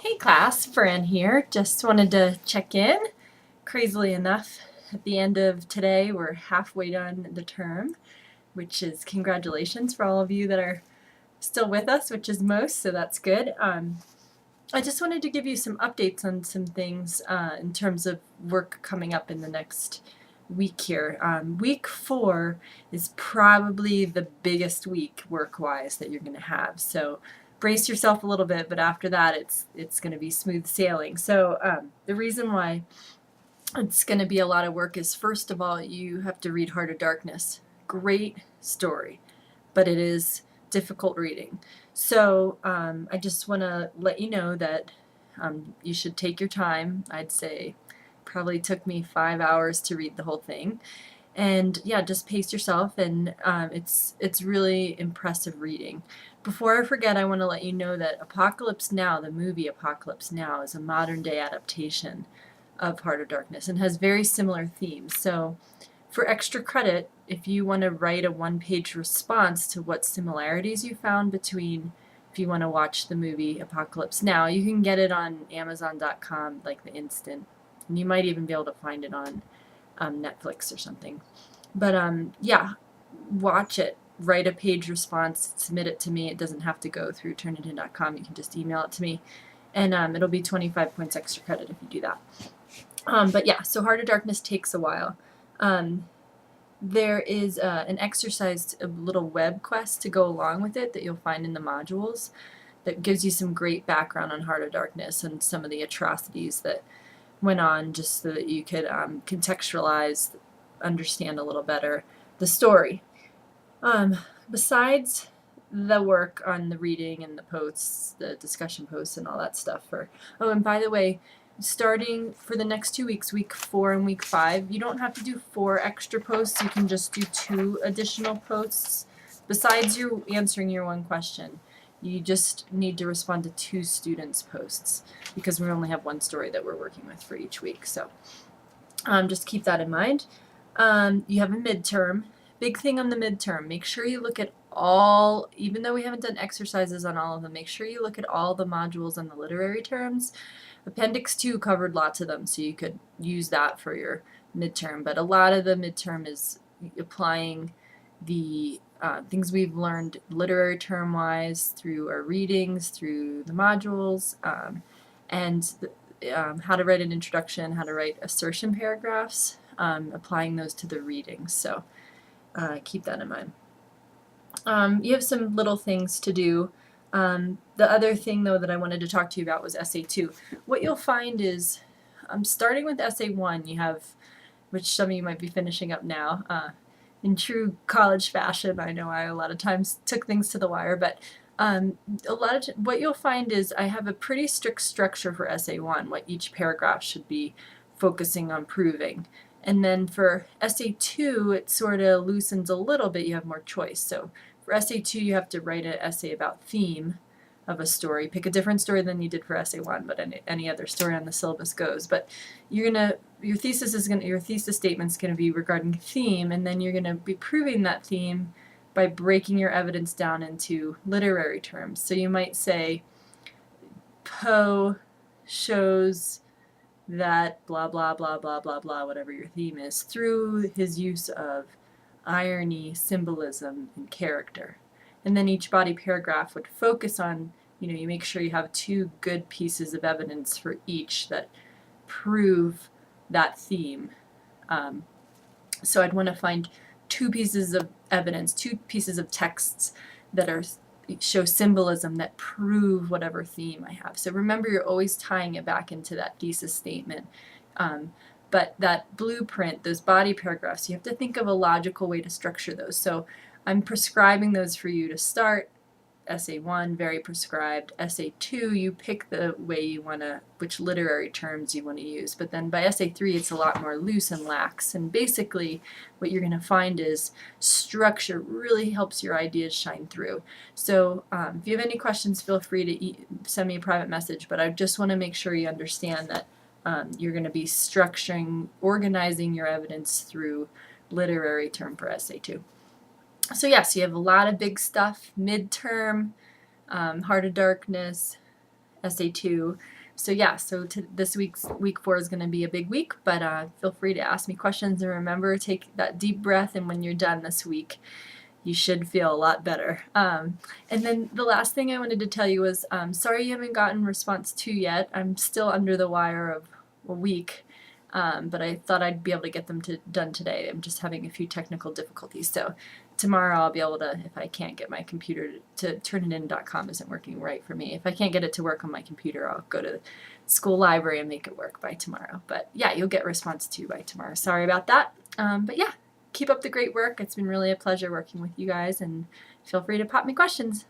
Hey class, Fran here. Just wanted to check in. Crazily enough, at the end of today, we're halfway done the term, which is congratulations for all of you that are still with us, which is most, so that's good. I just wanted to give you some updates on some things in terms of work coming up in the next week here. Week 4 is probably the biggest week work-wise that you're going to have. So brace yourself a little bit, but after that it's going to be smooth sailing. So the reason why it's going to be a lot of work is, first of all, you have to read Heart of Darkness. Great story, but it is difficult reading. So I just want to let you know that you should take your time. I'd say probably took me 5 hours to read the whole thing. And yeah, just pace yourself, and it's really impressive reading. Before I forget, I want to let you know that Apocalypse Now, the movie Apocalypse Now, is a modern day adaptation of Heart of Darkness and has very similar themes. So for extra credit, if you want to write a one-page response to what similarities you found between, if you want to watch the movie Apocalypse Now, you can get it on Amazon.com like the instant. And you might even be able to find it on Netflix or something. But yeah, watch it. Write a page response, submit it to me. It doesn't have to go through turnitin.com. You can just email it to me. And it'll be 25 points extra credit if you do that. But yeah, so Heart of Darkness takes a while. There is an exercise, a little web quest to go along with it that you'll find in the modules that gives you some great background on Heart of Darkness and some of the atrocities that went on, just so that you could contextualize, understand a little better the story. Besides the work on the reading and the posts, the discussion posts and all that stuff oh, and by the way, starting for the next 2 weeks, week 4 and week 5, you don't have to do 4 extra posts. You can just do 2 additional posts besides you answering your one question. You just need to respond to 2 students' posts because we only have one story that we're working with for each week. So just keep that in mind. You have a midterm. Big thing on the midterm, make sure you look at all, even though we haven't done exercises on all of them, make sure you look at all the modules on the literary terms. Appendix 2 covered lots of them, so you could use that for your midterm. But a lot of the midterm is applying the things we've learned literary term-wise through our readings, through the modules, and how to write an introduction, how to write assertion paragraphs, applying those to the readings. So keep that in mind. You have some little things to do. The other thing, though, that I wanted to talk to you about was Essay 2. What you'll find is, starting with Essay 1, you have, which some of you might be finishing up now, in true college fashion. I know I a lot of times took things to the wire, but what you'll find is I have a pretty strict structure for Essay 1, what each paragraph should be focusing on proving. And then for Essay 2, it sort of loosens a little bit. You have more choice. So for Essay 2, you have to write an essay about theme of a story. Pick a different story than you did for Essay 1, but any other story on the syllabus goes. But your thesis statement's gonna be regarding theme, and then you're gonna be proving that theme by breaking your evidence down into literary terms. So you might say, Poe shows that blah blah blah blah blah blah, whatever your theme is, through his use of irony, symbolism, and character. And then each body paragraph would focus on, you make sure you have 2 good pieces of evidence for each that prove that theme. So I'd want to find 2 pieces of evidence, 2 pieces of texts that show symbolism that prove whatever theme I have. So remember, you're always tying it back into that thesis statement. But that blueprint, those body paragraphs, you have to think of a logical way to structure those. So I'm prescribing those for you to start. Essay 1, very prescribed. Essay 2, you pick the way you want to, which literary terms you want to use. But then by Essay 3, it's a lot more loose and lax. And basically, what you're going to find is structure really helps your ideas shine through. So if you have any questions, feel free to send me a private message. But I just want to make sure you understand that you're going to be structuring, organizing your evidence through literary term for Essay 2. So yes, you have a lot of big stuff, midterm, Heart of Darkness, SA2. So yeah, so this week's week 4 is going to be a big week, but feel free to ask me questions, and remember, take that deep breath, and when you're done this week, you should feel a lot better. And then the last thing I wanted to tell you was, sorry you haven't gotten response 2 yet. I'm still under the wire of a week, but I thought I'd be able to get them done today. I'm just having a few technical difficulties, so tomorrow I'll be able to, if I can't get my computer to turnitin.com isn't working right for me. If I can't get it to work on my computer, I'll go to the school library and make it work by tomorrow. But yeah, you'll get response 2 by tomorrow. Sorry about that. But yeah, keep up the great work. It's been really a pleasure working with you guys, and feel free to pop me questions.